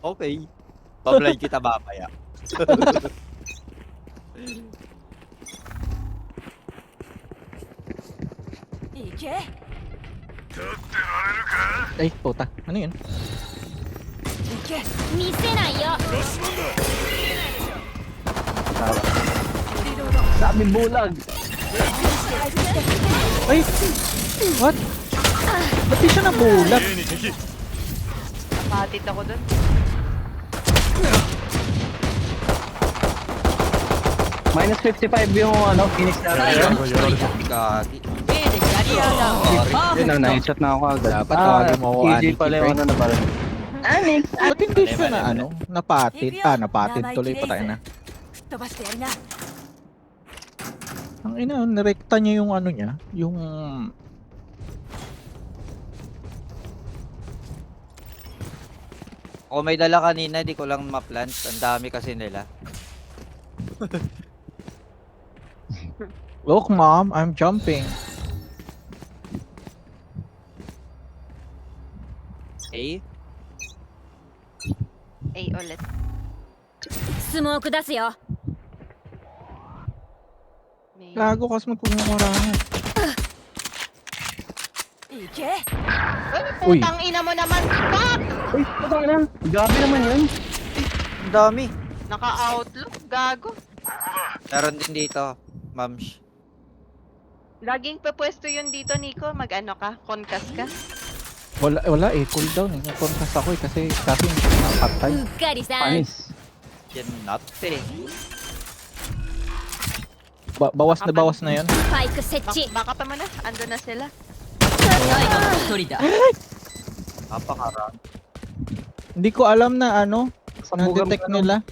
Okay. Bablind kita mamaya. Ay, puta. Ano yun? 見せないよ Daming bulag. Ay! What? Ba't di siya nabulag? Napatit ako dun. Minus 55 yung ano, Phoenix natin. Gagi. Yun na, na-headshot na ako agad. Dapat tawagin mo ako TJ Aniki, pala yung pre. ano na parang. Anix! Ba't hindi siya na ano? Napatid? Napatid tuloy pa tayo na. 飛ばしてやりな Ang ina, nirekta niya yung ano niya. Yung... Ako may dala kanina, di ko lang ma-plant. Ang dami kasi nila. Look, mom, I'm jumping. Okay? A ulit. スモーク出すよ May... Lago kasi magkukurangan. いけ Uy. Putang ina mo naman! Fuck! Uy, putang na. Grabe naman yun. Ang dami. Naka-outlook. Gago. Meron din dito, mams. Laging pwesto yun dito, Nico. Mag-ano ka? Concast ka? Wala eh, cooldown eh. Nakontas ako eh kasi dati napatay. うっかりさん Panis. Yan not eh. Bawas na yun. スパイク設置 Baka pa mo na. Ando na sila. 最後の一人だ Napakarami. Hindi ko alam na ano, Sa bugam na-detect ka, no? nila.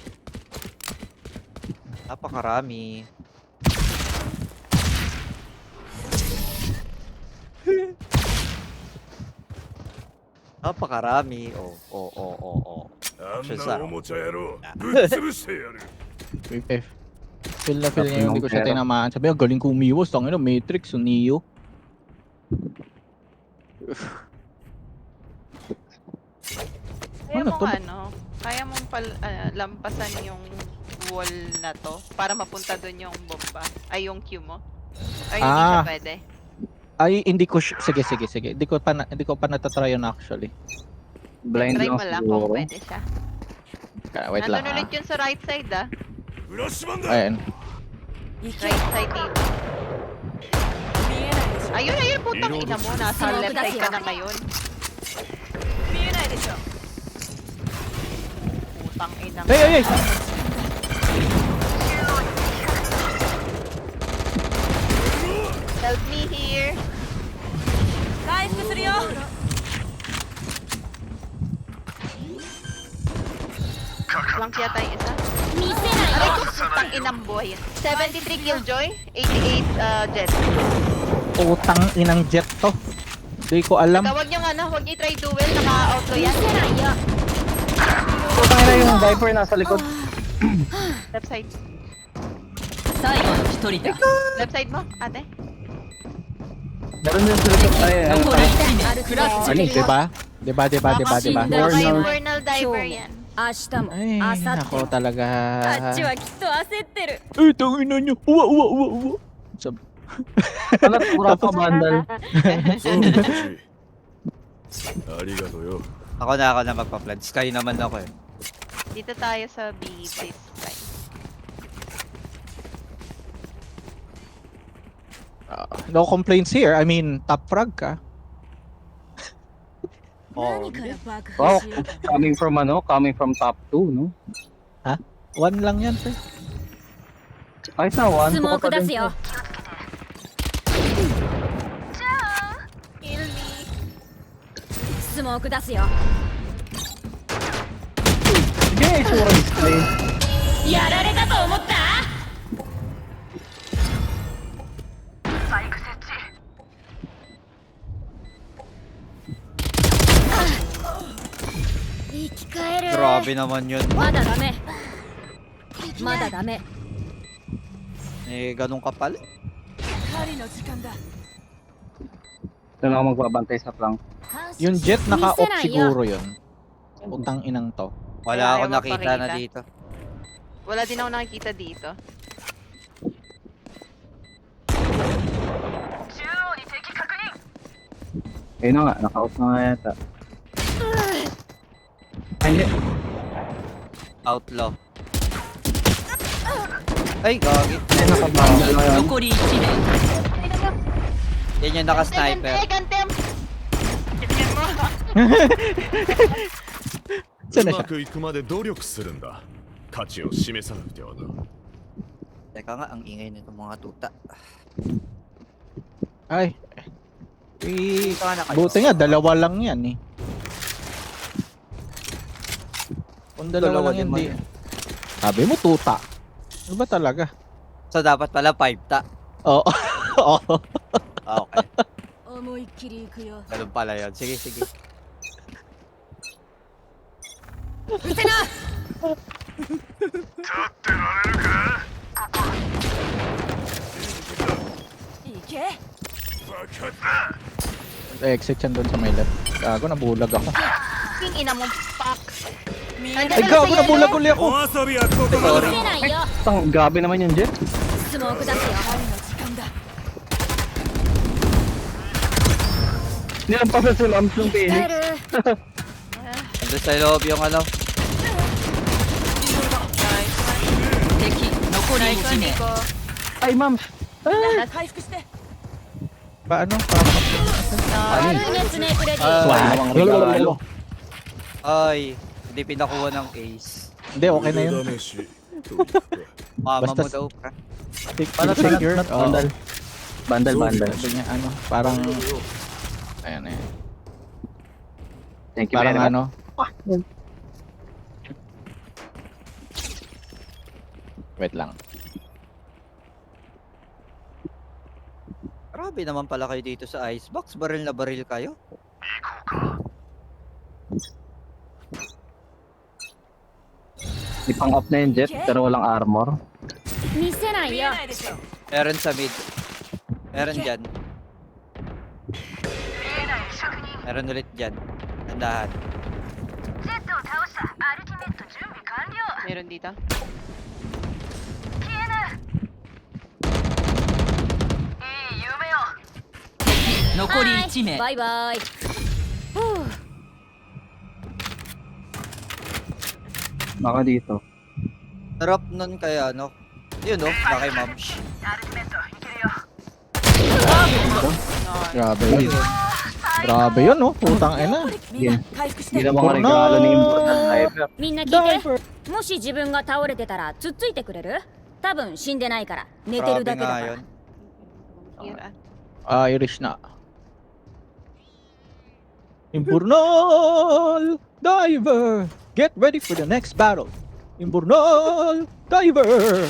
Napakarami. Napakarami. Oh. あんシュさなおもちゃ野郎ぶっ潰してやる Wait, F. Feel na feel niya yung hindi ko siya tinamaan. Sabi, ang galing ko umiwas. Tangina, Matrix, o Neo. Kaya Ano mong to? kaya mong lampasan yung wall na to para mapunta dun yung bomba. Ay, yung Q mo. Ay, hindi siya Ah. pwede. Ay, hindi ko sige. Hindi ko pa natatry yun actually. Blind Try lang mo lang kung siguro. pwede siya. Wait lang. Nandun ulit yun sa right side, ah. フラッシュマンだ Ayan. Right side dito. Ayun, putang ina mo. Nasa left side ka na ngayon. Putang ina. Hey! Help me here. 回復するよ Flank yata yung isa. 見せない Aray よ ko, putang inang buhay. 73 killjoy, 88 jet. Utang inang jet to. Hindi ko alam. Huwag niyo try duel, naka-auto 見 yan. せないよ Putang na yung diaper nasa likod. Left side. 最後の一人だ Left side mo, ate. Meron din sa likod. Ay, ay, 残 ay. り1名クラッチ Ano, diba? Diba? Infernal diver yan. 明日も Ay, 明後日 ako も talaga. あっちはきっと焦ってる Ay, tangina niyo. Uwa. Ano, pura pa bandal. そうだちありがとうよ Ako na magpa-plant. Sky naman ako eh. Dito tayo sa B base side. No complaints here. I mean, top frag ka. Oh, 何から爆 Wow, 破しようか coming from top 2, no? One lang yan, pre. Ayos na, one. スモーク Buka pa 出す din. よ Kill me. スモーク出すよ Sige, itsura display. やられたと思った 生き返る grabe naman yun. まだダメまだダメ Eh, ganun kapal. 狩りの時間だ Doon ako magbabantay sa flank. Yung jet naka-off 見せないよ siguro yun. Utang inang to. Wala Kaya ako ayaw nakita na mapakita. dito. Wala din ako nakikita dito. Ayun na nga, naka-out na nga yata. Ay, hindi. Outlaw. Ay, gagi. Ay, naka-bundle na yun. 残り1名 Yan yung naka-sniper. Gantem! Tignan mo! Saan na うま siya? くいくまで努力するんだ。価値を示さなくてはな。 Teka nga, ang ingay nitong mga tuta. Ay. Eh, Dito ka na kayo. buti nga, dalawa lang yan eh. Kung dalawa lang yan, din di. man. Sabi mo, tuta. Ano ba talaga? So, dapat pala 5 ta. Oo. Oo. Okay. 思いっきり行くよ Ganun pala yun. Sige, sige. 行け Exit yan doon sa may left. Gago, nabulag ako. King ina mo, fuck! Ay, gago, nabulag uli ako. お遊びはここ Sorry. 出ないよ Tang, grabe naman yun, Jet. スモーク出すよ針の時間だ Nilampasan sa lamps ng 帰 Phoenix. る Andun sa loob yung ano. Nice 敵残 one. り Nice 1 one, 名 Nico. Ay, ma'am. 回復して Paano? Paano? 悪いねスネークレディ Ay, Swag. Regalo. ay, hindi pinakuha ng ace. Hindi, okay na yun. ダメしというか Mama Basta- mo daw ka. Take Paano figure. Bundle. Bundle, bundle. Sabi niya, ano, parang... Ayan, ayan. Thank you Parang very much. ano... Wait lang. Grabe naman pala kayo dito sa icebox. Baril na baril kayo. Ipang off na yung Jet, pero walang armor. 見せないよ Meron sa mid. Meron dyan. Meron ulit dyan. Tandahan. Meron dito. 残り1名バイバイふう Baka dito. Sarap nun kaya ano. Yun oh, kay ma'am. Grabe yun. Grabe yun, no? Putang ina. みんな回復して Hindi na mga regalo ni Immortal Sniper. みんな聞いてもし自分が倒れてたらつっついてくれる多分死んでないから寝てる Grabe だけだか nga ら yun. Hira. Irish na. Impurnal Diver! Get ready for the next battle! Impurnal Diver!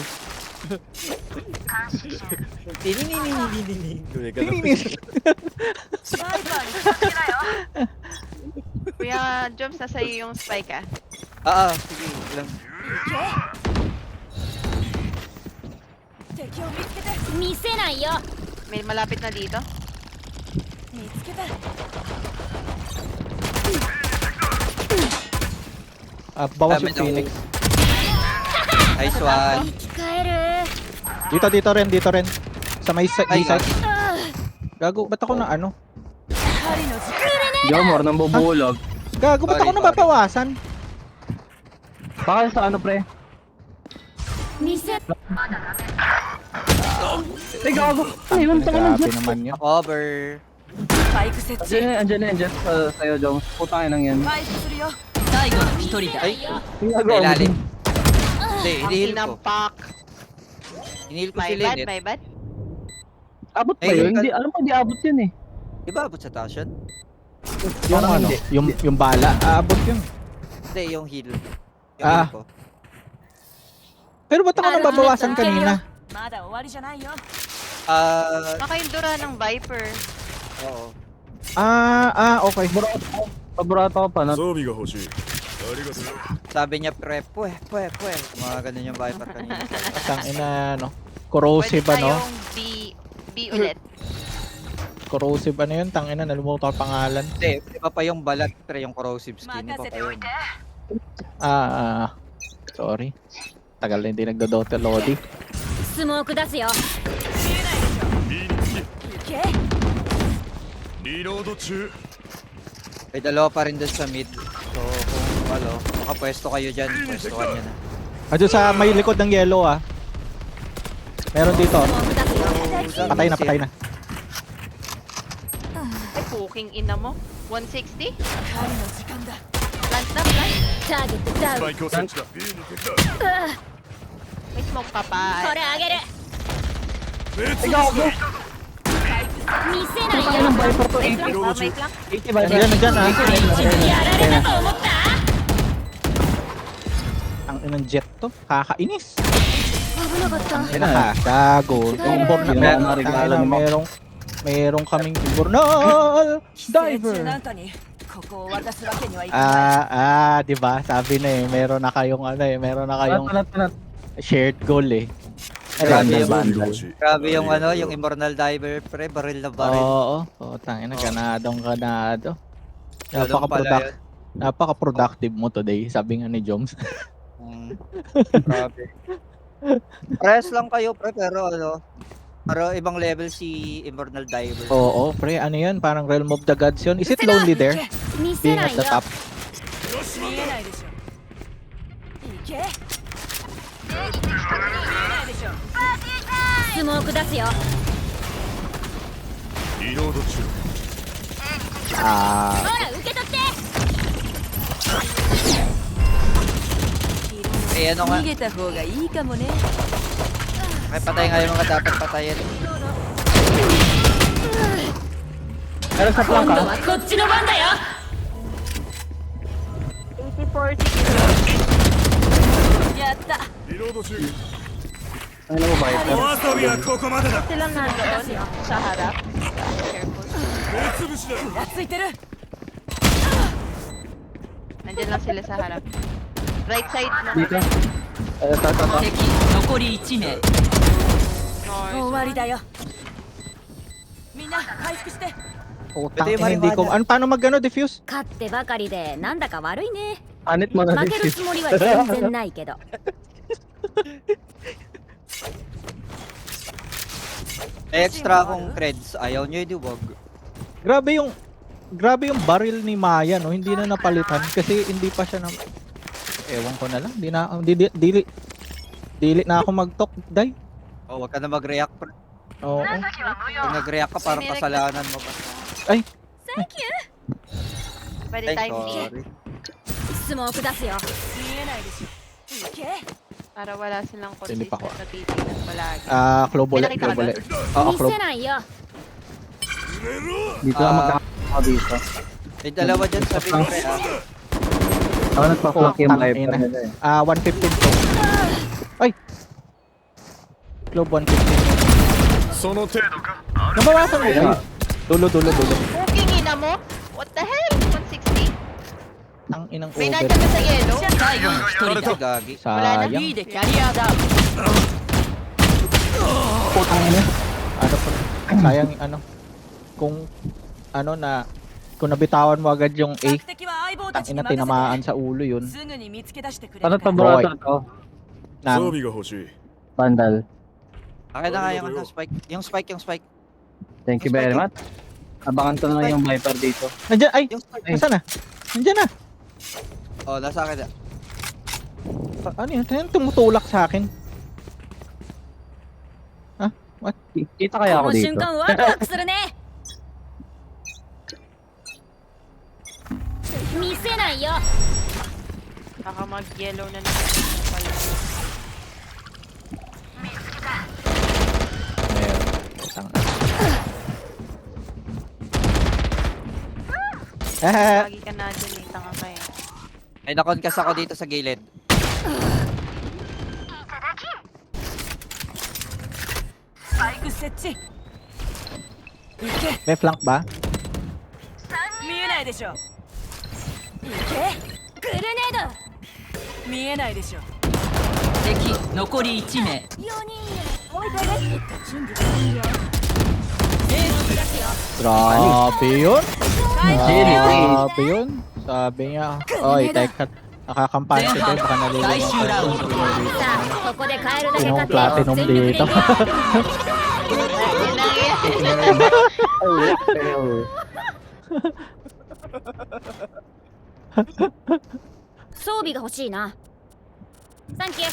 Kuya Joms, nasa iyo yung spike ah. Sige. Lang. 敵を見つけて見せないよ May malapit na dito. 見つけた Bawas Dami yung ng- Phoenix. Nice one. 生き返る Dito rin. Sa may Ay, side. gagi. Gago, ba't ako na ano? 針の時間 Jomor, nang bubulog. Gago, ba't Sorry, ako nababawasan? Baka sa ano, pre? 見せ Ay, gago. Ay, yun, tanga ng Grabe Jet. naman yun. Cover. スパイク設置 Andiyan na yung Jet sa'yo, Joms. Putang inang yan. 回復するよ最後の1人だ Ay, Ginagawa mo ilalim. din. Hindi, Ang hinihil ko. inampak. Hinihil ko My si bad, Lynette. my bad. Abot ba Ay, yun? yung- Hindi, alam mo, hindi abot yun eh. Di ba abot sa taas yun? Yung Parang ano, hindi. yung bala, aabot yun. Hindi, yung heal. Yung Ah. heal ko. Pero ba't ako nababawasan kanina? まだ終わりじゃないよ Baka yung dura ng Viper. Oo. Okay. Paborito ko pa, no? 装備が欲しい。ありがとう。 Sabi niya, pwe. Mga ganun yung Viper kanina. Tangina, no? Pwede Corrosive, ano? tayong B ulit. Corrosive, ano yun? Tangina, nalimutan ko ang pangalan. Hindi, iba pa yung balat, pre, yung corrosive skin. Iba pa yun. Sorry. Tagal na hindi nagdo-Dota Lodi. スモーク出すよ リロード中 May dalawa pa rin dun sa mid. So kung makapwesto kayo dyan, pwestuhan nyo na. Adyo sa may likod ng yellow ah. Meron dito. スモーク出すよ Patay na. Ay, puking ina mo. 160? Plant na, plant. ターゲットダウンスパイクを設置だ B に敵だ May smoke pa こ pa. れあげる Let's 見せない Ano よ ng Viper to? may 80 flank pa, may flank. 80 Viper. Nandiyan, nandiyan ah. やられたと思った Ang inang jet to. Kakainis. 危なかった Yan na ka. Gago. Umbor na. Ginawa na regalo ni Mom. Merong kaming Immortal Diver. ここを渡すわけにはいかない Di ba? Sabi na eh, meron na kayong meron na kayong Talat. shared goal eh. Grabe yung, 装備が欲しい grabe yung yung Immortal Diver, pre, baril na baril. Oo, tangina ganadong ganado. Ganun pala yun. Napaka-productive mo today, sabi nga ni Joms. Grabe. Press lang kayo, pre, pero ibang level si Immortal Diver. Oo, pre, ano yan? Parang Realm of the Gods yun. Is it lonely there? 見せ Being な at い the よ top? 見えないでしょいけ見えないでしょスモーク出すよリロード中 Ah, ほら受け取って Eh, ano nga, 逃げた方がいいかもね may patay nga yung mga dapat patayin. Meron sa 今 plank 度 ah. はこっちの番だよ 84 やった リロード中 Ano mo Viper? お遊びはここまでだ silang nandoon sa harap. Careful. 目つぶしだ ついてる Nandiyan lang sila sa harap. Right side mo. Dito. Ito. 敵残り1名 North. 終わりだよみんな回復して utang Pwede ina, hindi ko... marijuana. Paano diffuse? 勝ってばかりでなんだか悪いね Anit mo na 負ける this. つもりは全然ないけど Extra akong creds, ayaw nyo idiwag. Grabe yung baril ni Maya, no? Hindi na napalitan kasi hindi pa siya na... Ewan ko na lang. Dili na ako mag-talk, day. Oh, wag ka na mag-react, pre. Oo. Kung nag-react ka, parang kasalanan mo pa. Pwede Ay, time D. sorry. スモーク出すよ 見えないでしょいけ Para wala silang Silip ako. consistent na titignan palagi. Global. May nakita ka Oo, 見 Globe. せないよ Dito Ah. magkakao dito. May dalawa dyan sa big pre, ah. Ako nagpa-flank yung Tangina. Viper nila eh. 115 to. Ay! Globe 115. その程度か Nabawasan mo ba? Dulo. Puking ina mo? What the hell? 160? Ang inang May over. nandiyan na sa yellow? 最後の1人だ Gagi. Sayang. B でキャリアダウン Putang ina. Ano po? Sayang kung nabitawan mo agad yung A, 敵は相棒た ang ちに ina 任せ tinamaan て sa ulo yun すぐに見つけ出してくれ Ano る to から bro? Boy. Ito to. 装 ng 備が欲しい Vandal. Akin na nga yung spike. Yung spike. Thank you very much. Abangan ko na lang yung Viper dito. Nandiyan, ay! Yung spike. Nasaan na? Nandiyan na! Oh, nasa akin na. Ano yun? Tumutulak sa akin. Kita kaya こ ako の瞬 dito. 間ワクワクするね見せないよ Baka mag-yellow na naman yung pala. Meron. Tanga. Ah, Lagi ka na dyan eh, tanga ka eh. May nakonkas ako dito sa gilid. スパイク設置いけ may flank ba? 見えないでしょいけグレネー見えないでしょ敵残り1名ド4人置いてね準備がいいよ Grabe yun! Guys, Grabe yun! Sabi niya, oy, teka. Nakakampante kayo, baka nalilito Nice shoot out. さあここで買えるだけ Yung 買って platinum 全力でいく dito. よ Yun lang yan. Pero, 装備が欲しいなサンキュー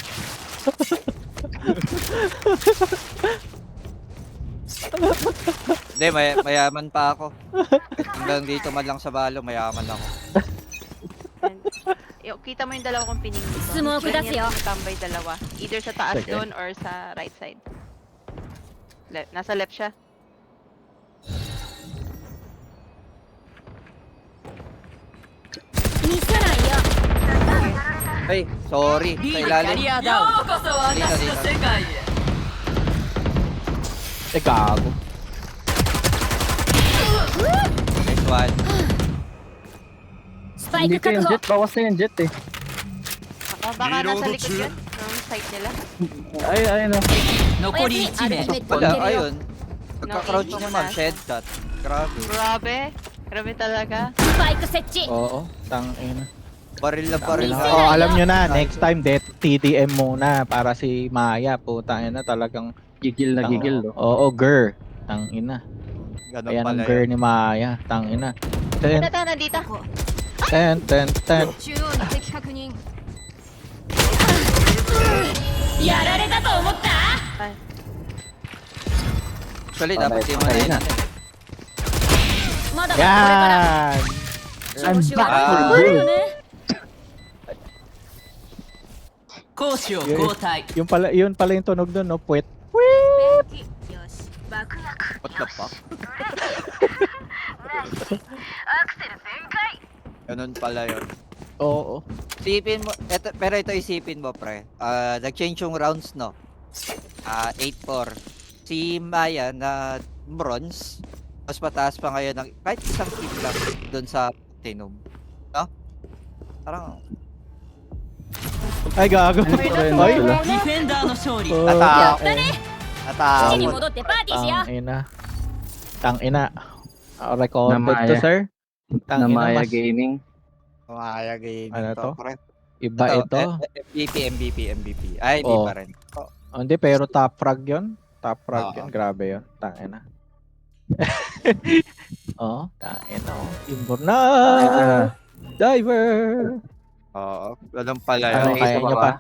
Hindi, mayaman pa ako. Hanggang dito man lang sa balo, mayaman ako. Kita mo yung dalawa kong pinili ko. Smoke Yan das yo. yung tambay dalawa. Either sa taas Sige. doon or sa right side. Nasa left siya. Ay, sorry. リ Sa ードキャ ilalim. リアダウンようこそ私の世界へ Eh, gago. Next one. スパイ hindi ク ko 確 yung 保 jet. Bawas na yung jet eh. Baka nasa likod yun. Yung side nila. Ay, ayun o. 残り1名 Wala, るよ ayun. Pagka-crouch No, niya, info ma'am, muna. shed shot. Grabe. Grabe. Grabe talaga. スパイク設置 Oo, tangina. Baril na baril. Isa ha. Oh, alam nyo na, next time, TDM muna para si Maya. Putang ina, talagang... Gigil na gigil. Oh. Oo, ger. Tangina. Ganun Ayan ang pala ger yun. ni Maya. Tangina. Ten, Ito, nandito. ten, ten, ten. 中央に敵確認やられたと思った Actually, dapat di mo na patay yun. na. まだまだこれから Yan! 調子は Ah. 悪いよね攻守を交代 Yun pala yung tunog doon, no? Puwet. よし爆薬 What the fuck? Ganun pala yun. Oo. Isipin mo, pero ito isipin mo, pre. Nag-change yung rounds, no? 8-4. Si Maya na bronze, mas mataas pa ngayon ng kahit isang kill lang doon sa Platinum. No? Parang, Ay, gago. Ano ba Ay, yun? ディフェンダーの勝利 natakot. 基地に Natakot. 戻ってパーティーしよう Tangina. Tangina. Recorded Namaya. to, sir. Na Tangina, Maya mas Gaming. Maya gaming Ano to? pre. iba ito. MVP. Ay, hindi Oh. pa rin. Oh, Oh, hindi, pero top frag yun. Top frag Oo. yun. Grabe yun. Tangina. Oh, tangina. Inborn na. Diver. Oo, ganun pala Ano, yun. kaya isa pa nyo ba? pa?